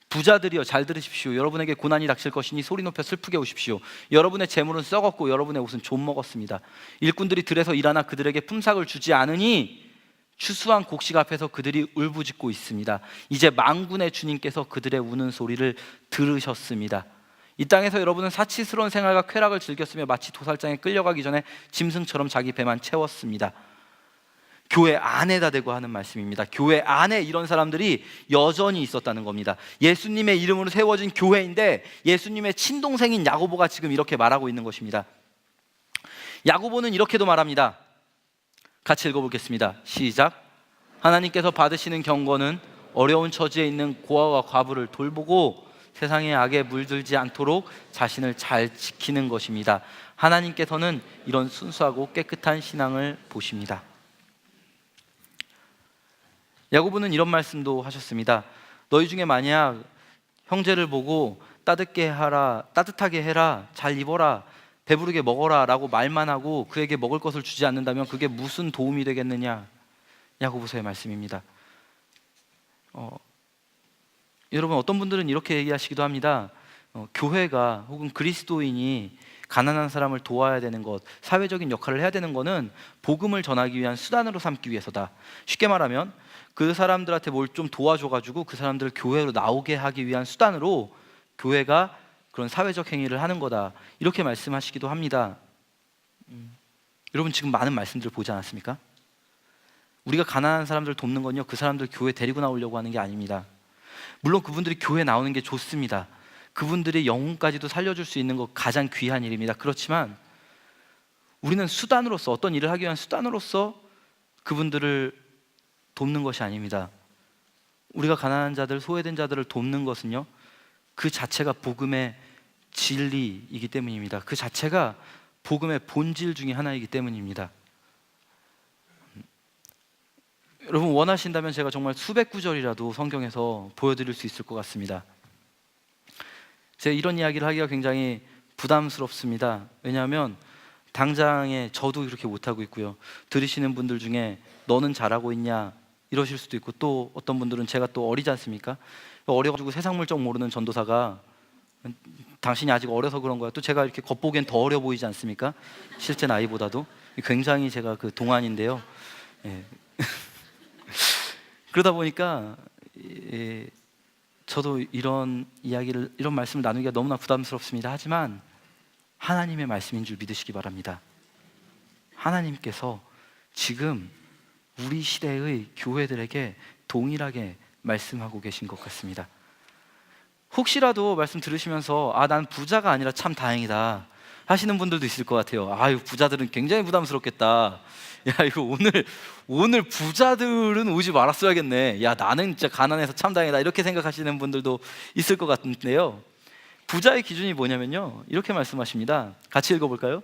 부자들이여 잘 들으십시오. 여러분에게 고난이 닥칠 것이니 소리 높여 슬프게 우십시오. 여러분의 재물은 썩었고 여러분의 옷은 좀 먹었습니다. 일꾼들이 들에서 일하나 그들에게 품삯을 주지 않으니 추수한 곡식 앞에서 그들이 울부짖고 있습니다. 이제 만군의 주님께서 그들의 우는 소리를 들으셨습니다. 이 땅에서 여러분은 사치스러운 생활과 쾌락을 즐겼으며 마치 도살장에 끌려가기 전에 짐승처럼 자기 배만 채웠습니다. 교회 안에다 대고 하는 말씀입니다. 교회 안에 이런 사람들이 여전히 있었다는 겁니다. 예수님의 이름으로 세워진 교회인데 예수님의 친동생인 야고보가 지금 이렇게 말하고 있는 것입니다. 야고보는 이렇게도 말합니다. 같이 읽어보겠습니다. 시작. 하나님께서 받으시는 경고는 어려운 처지에 있는 고아와 과부를 돌보고 세상의 악에 물들지 않도록 자신을 잘 지키는 것입니다. 하나님께서는 이런 순수하고 깨끗한 신앙을 보십니다. 야고보는 이런 말씀도 하셨습니다. 너희 중에 만약 형제를 보고 따뜻하게 해라, 잘 입어라, 배부르게 먹어라 라고 말만 하고 그에게 먹을 것을 주지 않는다면 그게 무슨 도움이 되겠느냐. 야고보서의 말씀입니다. 여러분, 어떤 분들은 이렇게 얘기하시기도 합니다. 교회가 혹은 그리스도인이 가난한 사람을 도와야 되는 것, 사회적인 역할을 해야 되는 것은 복음을 전하기 위한 수단으로 삼기 위해서다. 쉽게 말하면 그 사람들한테 뭘 좀 도와줘가지고 그 사람들을 교회로 나오게 하기 위한 수단으로 교회가 그런 사회적 행위를 하는 거다, 이렇게 말씀하시기도 합니다. 여러분, 지금 많은 말씀들을 보지 않았습니까? 우리가 가난한 사람들을 돕는 건요, 그 사람들 교회 데리고 나오려고 하는 게 아닙니다. 물론 그분들이 교회 나오는 게 좋습니다. 그분들의 영혼까지도 살려줄 수 있는 것 가장 귀한 일입니다. 그렇지만 우리는 수단으로서, 어떤 일을 하기 위한 수단으로서 그분들을 돕는 것이 아닙니다. 우리가 가난한 자들, 소외된 자들을 돕는 것은요, 그 자체가 복음의 진리이기 때문입니다. 그 자체가 복음의 본질 중에 하나이기 때문입니다. 여러분, 원하신다면 제가 정말 수백 구절이라도 성경에서 보여드릴 수 있을 것 같습니다. 제가 이런 이야기를 하기가 굉장히 부담스럽습니다. 왜냐하면 당장에 저도 이렇게 못하고 있고요, 들으시는 분들 중에 너는 잘하고 있냐 이러실 수도 있고, 또 어떤 분들은 제가 또 어리지 않습니까? 어려가지고 세상 물정 모르는 전도사가 당신이 아직 어려서 그런 거야, 또 제가 이렇게 겉보기엔 더 어려 보이지 않습니까? 실제 나이보다도. 굉장히 제가 그 동안인데요. 예. 그러다 보니까 저도 이런 말씀을 나누기가 너무나 부담스럽습니다. 하지만 하나님의 말씀인 줄 믿으시기 바랍니다. 하나님께서 지금 우리 시대의 교회들에게 동일하게 말씀하고 계신 것 같습니다. 혹시라도 말씀 들으시면서 난 부자가 아니라 참 다행이다 하시는 분들도 있을 것 같아요. 아유, 부자들은 굉장히 부담스럽겠다. 야, 이거 오늘 부자들은 오지 말았어야겠네. 야, 나는 진짜 가난해서 참 다행이다, 이렇게 생각하시는 분들도 있을 것 같은데요, 부자의 기준이 뭐냐면요, 이렇게 말씀하십니다. 같이 읽어볼까요?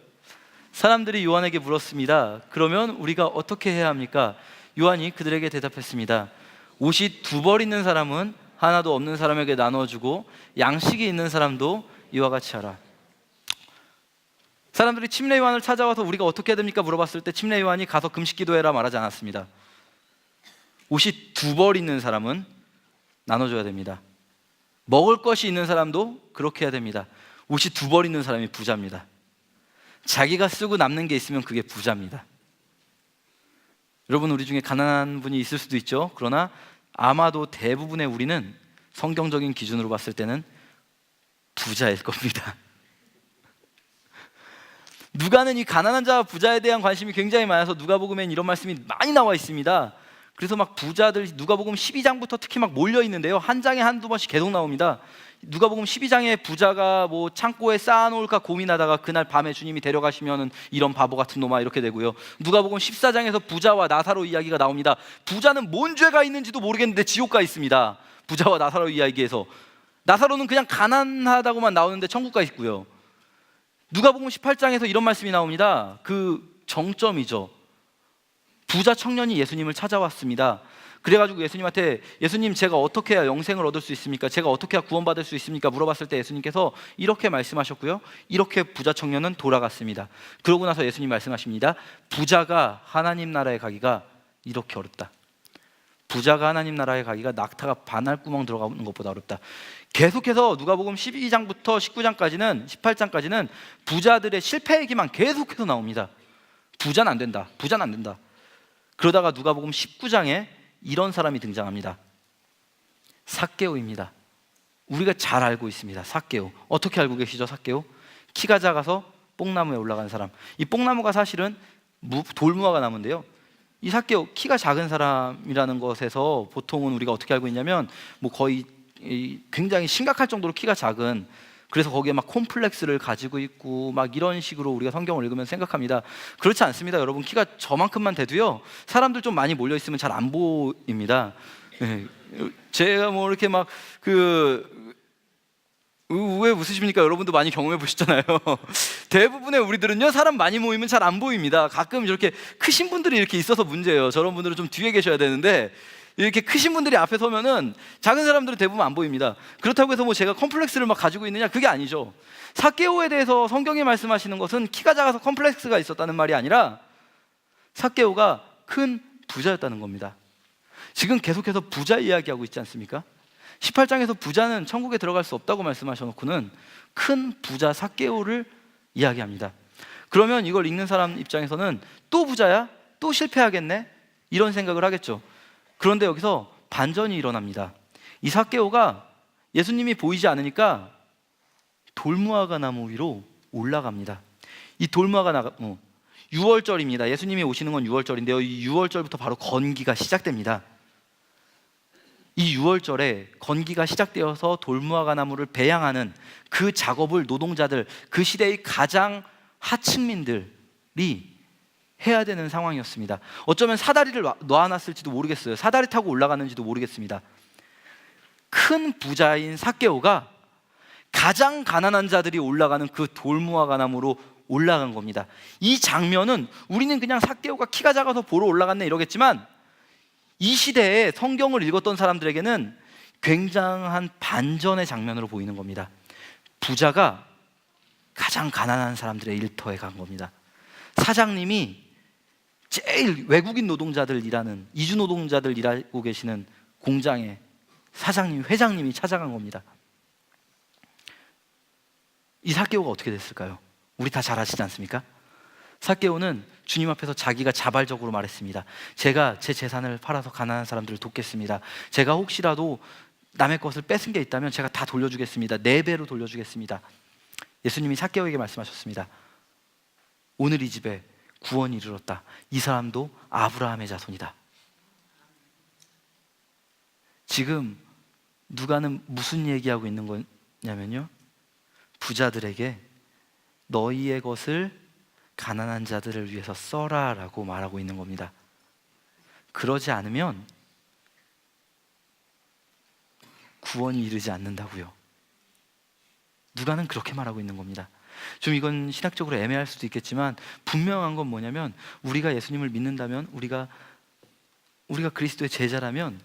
사람들이 요한에게 물었습니다. 그러면 우리가 어떻게 해야 합니까? 요한이 그들에게 대답했습니다. 옷이 2벌 있는 사람은 하나도 없는 사람에게 나눠주고 양식이 있는 사람도 이와 같이 하라. 사람들이 침례 요한을 찾아와서 우리가 어떻게 해야 됩니까? 물어봤을 때 침례 요한이 가서 금식 기도해라 말하지 않았습니다. 옷이 2벌 있는 사람은 나눠줘야 됩니다. 먹을 것이 있는 사람도 그렇게 해야 됩니다. 옷이 2벌 있는 사람이 부자입니다. 자기가 쓰고 남는 게 있으면 그게 부자입니다. 여러분, 우리 중에 가난한 분이 있을 수도 있죠. 그러나 아마도 대부분의 우리는 성경적인 기준으로 봤을 때는 부자일 겁니다. 누가는 이 가난한 자와 부자에 대한 관심이 굉장히 많아서 누가복음엔 이런 말씀이 많이 나와 있습니다. 그래서 막 부자들, 누가복음 12장부터 특히 막 몰려 있는데요, 한 장에 한두 번씩 계속 나옵니다. 누가복음 12장에 부자가 뭐 창고에 쌓아놓을까 고민하다가 그날 밤에 주님이 데려가시면은 이런 바보 같은 놈아 이렇게 되고요. 누가복음 14장에서 부자와 나사로 이야기가 나옵니다. 부자는 뭔 죄가 있는지도 모르겠는데 지옥 가 있습니다. 부자와 나사로 이야기에서 나사로는 그냥 가난하다고만 나오는데 천국 가 있고요. 누가복음 18장에서 이런 말씀이 나옵니다. 그 정점이죠. 부자 청년이 예수님을 찾아왔습니다. 그래가지고 예수님한테, 예수님, 제가 어떻게 해야 영생을 얻을 수 있습니까? 제가 어떻게 해야 구원받을 수 있습니까? 물어봤을 때 예수님께서 이렇게 말씀하셨고요, 이렇게 부자 청년은 돌아갔습니다. 그러고 나서 예수님 말씀하십니다. 부자가 하나님 나라에 가기가 이렇게 어렵다. 부자가 하나님 나라에 가기가 낙타가 바늘구멍 들어가는 것보다 어렵다. 계속해서 누가복음 12장부터 19장까지는, 18장까지는 부자들의 실패 얘기만 계속해서 나옵니다. 부자는 안 된다, 부자는 안 된다. 그러다가 누가복음 19장에 이런 사람이 등장합니다. 삭개오입니다. 우리가 잘 알고 있습니다. 삭개오. 어떻게 알고 계시죠? 삭개오? 키가 작아서 뽕나무에 올라간 사람. 이 뽕나무가 사실은 돌무화과 나무인데요, 이 삭개오, 키가 작은 사람이라는 것에서 보통은 우리가 어떻게 알고 있냐면 뭐 거의 굉장히 심각할 정도로 키가 작은, 그래서 거기에 막 콤플렉스를 가지고 있고 막 이런 식으로 우리가 성경을 읽으면 생각합니다. 그렇지 않습니다. 여러분, 키가 저만큼만 돼도요, 사람들 좀 많이 몰려 있으면 잘 안 보입니다. 네. 제가 뭐 이렇게 막 왜 웃으십니까? 여러분도 많이 경험해 보셨잖아요. 대부분의 우리들은요, 사람 많이 모이면 잘 안 보입니다. 가끔 이렇게 크신 분들이 이렇게 있어서 문제예요. 저런 분들은 좀 뒤에 계셔야 되는데, 이렇게 크신 분들이 앞에 서면은 작은 사람들은 대부분 안 보입니다. 그렇다고 해서 뭐 제가 컴플렉스를 막 가지고 있느냐, 그게 아니죠. 삭개오에 대해서 성경이 말씀하시는 것은 키가 작아서 컴플렉스가 있었다는 말이 아니라 삭개오가 큰 부자였다는 겁니다. 지금 계속해서 부자 이야기하고 있지 않습니까? 18장에서 부자는 천국에 들어갈 수 없다고 말씀하셔놓고는 큰 부자 삭개오를 이야기합니다. 그러면 이걸 읽는 사람 입장에서는 또 부자야? 또 실패하겠네? 이런 생각을 하겠죠. 그런데 여기서 반전이 일어납니다. 이 삭개오가 예수님이 보이지 않으니까 돌무화과 나무 위로 올라갑니다. 이 돌무화과 나무, 6월절입니다. 예수님이 오시는 건 6월절인데요, 이 6월절부터 바로 건기가 시작됩니다. 이 6월절에 건기가 시작되어서 돌무화과 나무를 배양하는 그 작업을 노동자들, 그 시대의 가장 하층민들이 해야 되는 상황이었습니다. 어쩌면 사다리를 놔놨을지도 모르겠어요. 사다리 타고 올라가는지도 모르겠습니다. 큰 부자인 삭개오가 가장 가난한 자들이 올라가는 그 돌무화과 나무로 올라간 겁니다. 이 장면은 우리는 그냥 삭개오가 키가 작아서 보러 올라갔네 이러겠지만, 이 시대에 성경을 읽었던 사람들에게는 굉장한 반전의 장면으로 보이는 겁니다. 부자가 가장 가난한 사람들의 일터에 간 겁니다. 사장님이 제일 외국인 노동자들 일하는, 이주 노동자들 일하고 계시는 공장에 사장님, 회장님이 찾아간 겁니다. 이 삭개오가 어떻게 됐을까요? 우리 다 잘 아시지 않습니까? 삭개오는 주님 앞에서 자기가 자발적으로 말했습니다. 제가 제 재산을 팔아서 가난한 사람들을 돕겠습니다. 제가 혹시라도 남의 것을 뺏은 게 있다면 제가 다 돌려주겠습니다. 4배로 돌려주겠습니다. 예수님이 삭개오에게 말씀하셨습니다. 오늘 이 집에 구원이 이르렀다. 이 사람도 아브라함의 자손이다. 지금 누가는 무슨 얘기하고 있는 거냐면요, 부자들에게 너희의 것을 가난한 자들을 위해서 써라 라고 말하고 있는 겁니다. 그러지 않으면 구원이 이르지 않는다고요. 누가는 그렇게 말하고 있는 겁니다. 좀 이건 신학적으로 애매할 수도 있겠지만 분명한 건 뭐냐면, 우리가 예수님을 믿는다면, 우리가 그리스도의 제자라면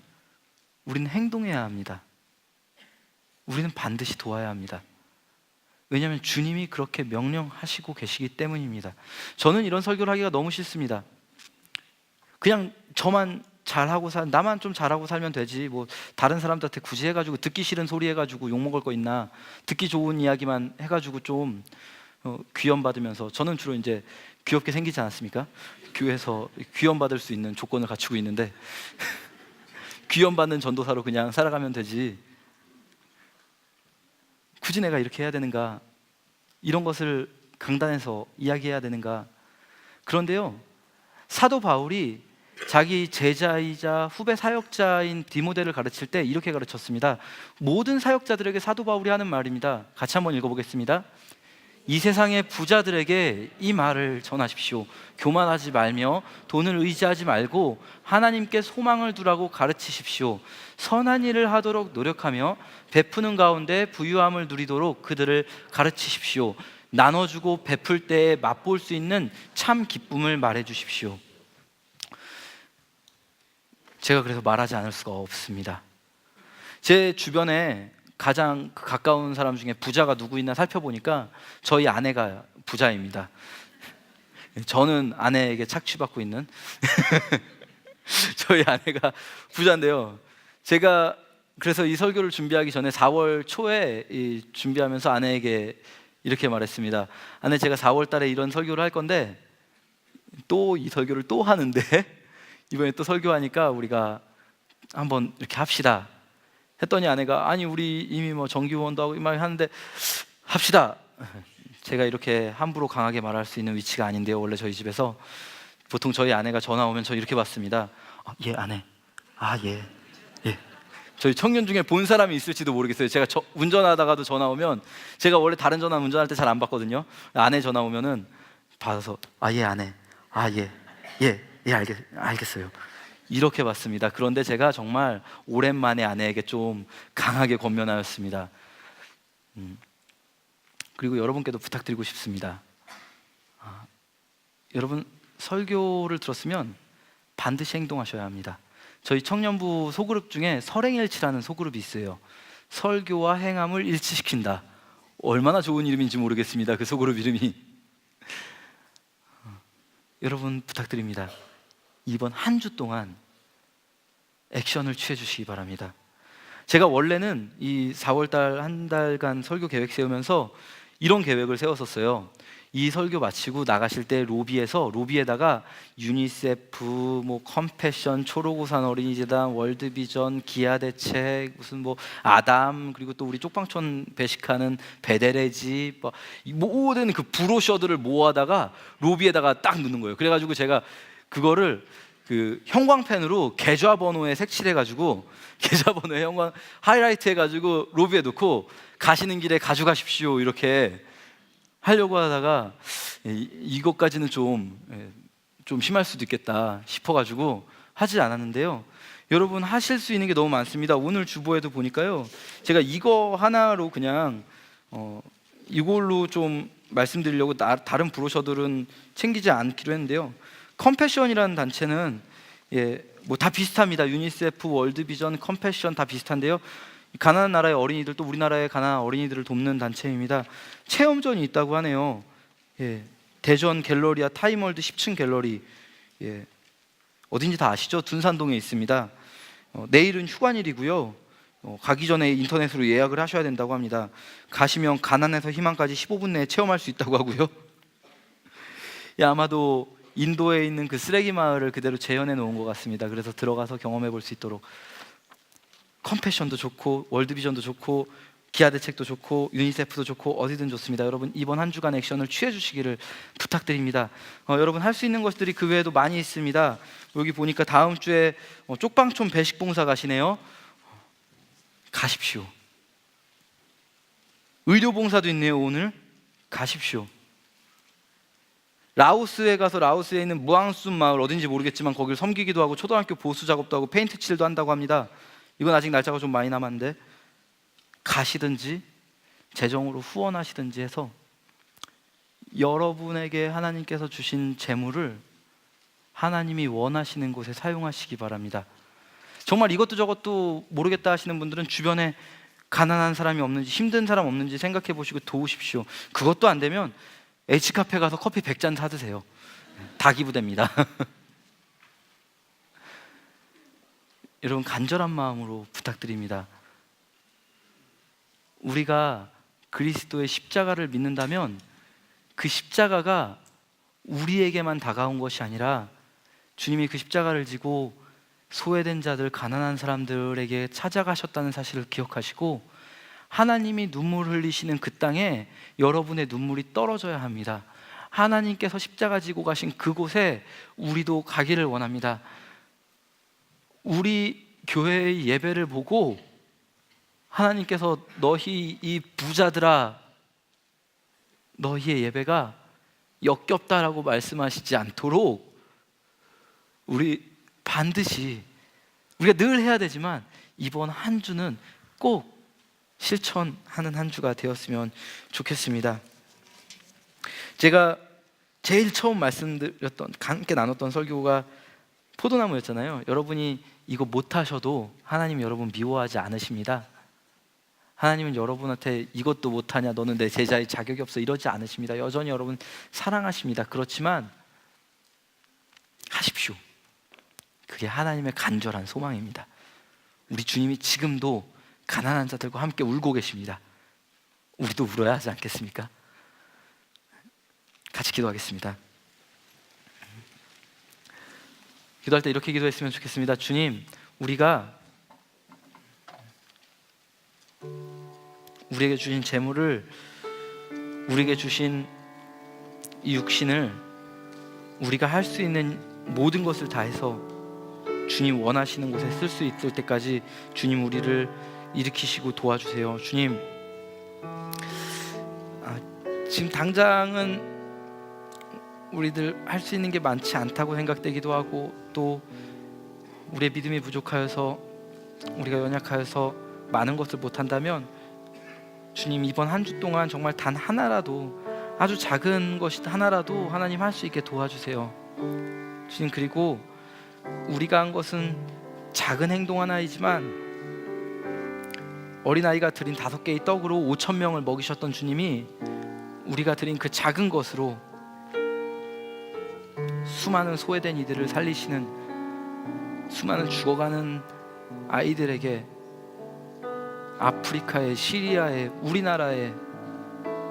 우리는 행동해야 합니다. 우리는 반드시 도와야 합니다. 왜냐하면 주님이 그렇게 명령하시고 계시기 때문입니다. 저는 이런 설교를 하기가 너무 싫습니다. 그냥 저만 잘하고 나만 좀 잘하고 살면 되지, 뭐 다른 사람들한테 굳이 해가지고 듣기 싫은 소리 해가지고 욕먹을 거 있나, 듣기 좋은 이야기만 해가지고 좀 귀염 받으면서, 저는 주로 이제 귀엽게 생기지 않았습니까? 교회에서 귀염 받을 수 있는 조건을 갖추고 있는데 귀염 받는 전도사로 그냥 살아가면 되지, 굳이 내가 이렇게 해야 되는가? 이런 것을 강단에서 이야기해야 되는가? 그런데요, 사도 바울이 자기 제자이자 후배 사역자인 디모데를 가르칠 때 이렇게 가르쳤습니다. 모든 사역자들에게 사도 바울이 하는 말입니다. 같이 한번 읽어보겠습니다. 이 세상의 부자들에게 이 말을 전하십시오. 교만하지 말며 돈을 의지하지 말고 하나님께 소망을 두라고 가르치십시오. 선한 일을 하도록 노력하며 베푸는 가운데 부유함을 누리도록 그들을 가르치십시오. 나눠주고 베풀 때에 맛볼 수 있는 참 기쁨을 말해주십시오. 제가 그래서 말하지 않을 수가 없습니다. 제 주변에 가장 가까운 사람 중에 부자가 누구 있나 살펴보니까 저희 아내가 부자입니다. 저는 아내에게 착취받고 있는 저희 아내가 부자인데요. 제가 그래서 이 설교를 준비하기 전에 4월 초에 준비하면서 아내에게 이렇게 말했습니다. 아내, 제가 4월 달에 이런 설교를 할 건데 또 이 설교를 또 하는데 이번에 또 설교하니까 우리가 한번 이렇게 합시다 했더니 아내가, 아니 우리 이미 뭐 정기후원도 하고 막 하는데 합시다. 제가 이렇게 함부로 강하게 말할 수 있는 위치가 아닌데요. 원래 저희 집에서 보통 저희 아내가 전화 오면 저 이렇게 받습니다. 예 아내, 예. 저희 청년 중에 본 사람이 있을지도 모르겠어요. 제가 운전하다가도 전화 오면, 제가 원래 다른 전화 운전할 때 잘 안 받거든요. 아내 전화 오면은 받아서 예 아내, 알겠어요. 이렇게 받습니다. 그런데 제가 정말 오랜만에 아내에게 좀 강하게 권면하였습니다. 그리고 여러분께도 부탁드리고 싶습니다. 여러분, 설교를 들었으면 반드시 행동하셔야 합니다. 저희 청년부 소그룹 중에 설행일치라는 소그룹이 있어요. 설교와 행함을 일치시킨다. 얼마나 좋은 이름인지 모르겠습니다. 그 소그룹 이름이. 여러분 부탁드립니다. 이번 한 주 동안 액션을 취해 주시기 바랍니다. 제가 원래는 이 4월달 한 달간 설교 계획 세우면서 이런 계획을 세웠었어요. 이 설교 마치고 나가실 때 로비에다가 유니세프, 뭐 컴패션, 초록우산 어린이재단, 월드비전, 기아대책, 무슨 뭐 아담, 그리고 또 우리 쪽방촌 배식하는 베데레지, 모든 그 브로셔들을 모아다가 로비에다가 딱 넣는 거예요. 그래가지고 제가 그거를 그 형광펜으로 계좌번호에 색칠해가지고 계좌번호에 하이라이트 해가지고 로비에 놓고 가시는 길에 가져가십시오 이렇게 하려고 하다가 이것까지는 좀 심할 수도 있겠다 싶어가지고 하지 않았는데요. 여러분 하실 수 있는 게 너무 많습니다. 오늘 주보에도 보니까요, 제가 이거 하나로 그냥 이걸로 좀 말씀드리려고 다른 브로셔들은 챙기지 않기로 했는데요. 컴패션이라는 단체는 뭐 다 비슷합니다. 유니세프, 월드비전, 컴패션 다 비슷한데요. 가난한 나라의 어린이들, 또 우리나라의 가난한 어린이들을 돕는 단체입니다. 체험전이 있다고 하네요. 대전 갤러리아 타임월드 10층 갤러리, 어딘지 다 아시죠? 둔산동에 있습니다. 내일은 휴관일이고요. 가기 전에 인터넷으로 예약을 하셔야 된다고 합니다. 가시면 가난에서 희망까지 15분 내에 체험할 수 있다고 하고요. 아마도 인도에 있는 그 쓰레기 마을을 그대로 재현해 놓은 것 같습니다. 그래서 들어가서 경험해 볼 수 있도록. 컴패션도 좋고 월드비전도 좋고 기아대책도 좋고 유니세프도 좋고 어디든 좋습니다. 여러분 이번 한 주간 액션을 취해 주시기를 부탁드립니다. 여러분 할 수 있는 것들이 그 외에도 많이 있습니다. 여기 보니까 다음 주에 쪽방촌 배식봉사 가시네요. 가십시오. 의료봉사도 있네요. 오늘 가십시오. 라오스에 가서 라오스에 있는 무앙순 마을, 어딘지 모르겠지만 거기를 섬기기도 하고 초등학교 보수 작업도 하고 페인트 칠도 한다고 합니다. 이건 아직 날짜가 좀 많이 남았는데 가시든지 재정으로 후원하시든지 해서 여러분에게 하나님께서 주신 재물을 하나님이 원하시는 곳에 사용하시기 바랍니다. 정말 이것도 저것도 모르겠다 하시는 분들은 주변에 가난한 사람이 없는지, 힘든 사람 없는지 생각해 보시고 도우십시오. 그것도 안 되면 H카페 가서 커피 100잔 사드세요. 다 기부됩니다. 여러분 간절한 마음으로 부탁드립니다. 우리가 그리스도의 십자가를 믿는다면 그 십자가가 우리에게만 다가온 것이 아니라 주님이 그 십자가를 지고 소외된 자들, 가난한 사람들에게 찾아가셨다는 사실을 기억하시고 하나님이 눈물 흘리시는 그 땅에 여러분의 눈물이 떨어져야 합니다. 하나님께서 십자가 지고 가신 그곳에 우리도 가기를 원합니다. 우리 교회의 예배를 보고 하나님께서 너희 이 부자들아, 너희의 예배가 역겹다라고 말씀하시지 않도록 우리 반드시, 우리가 늘 해야 되지만 이번 한 주는 꼭 실천하는 한 주가 되었으면 좋겠습니다. 제가 제일 처음 말씀드렸던, 함께 나눴던 설교가 포도나무였잖아요. 여러분이 이거 못하셔도 하나님 여러분 미워하지 않으십니다. 하나님은 여러분한테 이것도 못하냐, 너는 내 제자의 자격이 없어, 이러지 않으십니다. 여전히 여러분 사랑하십니다. 그렇지만 하십시오. 그게 하나님의 간절한 소망입니다. 우리 주님이 지금도 가난한 자들과 함께 울고 계십니다. 우리도 울어야 하지 않겠습니까? 같이 기도하겠습니다. 기도할 때 이렇게 기도했으면 좋겠습니다. 주님, 우리가 우리에게 주신 재물을, 우리에게 주신 이 육신을 우리가 할 수 있는 모든 것을 다해서 주님 원하시는 곳에 쓸 수 있을 때까지 주님 우리를 일으키시고 도와주세요. 주님, 지금 당장은 우리들 할 수 있는 게 많지 않다고 생각되기도 하고, 또 우리의 믿음이 부족하여서, 우리가 연약하여서 많은 것을 못한다면 주님, 이번 한 주 동안 정말 단 하나라도, 아주 작은 것이 하나라도 하나님 할 수 있게 도와주세요. 주님, 그리고 우리가 한 것은 작은 행동 하나이지만 어린아이가 드린 5개의 떡으로 5,000명을 먹이셨던 주님이 우리가 드린 그 작은 것으로 수많은 소외된 이들을 살리시는, 수많은 죽어가는 아이들에게, 아프리카에, 시리아에, 우리나라에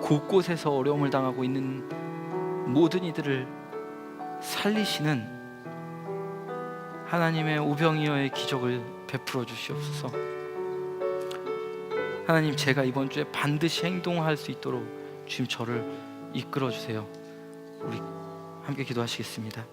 곳곳에서 어려움을 당하고 있는 모든 이들을 살리시는 하나님의 오병이어의 기적을 베풀어 주시옵소서. 하나님, 제가 이번 주에 반드시 행동할 수 있도록 주님 저를 이끌어 주세요. 우리 함께 기도하시겠습니다.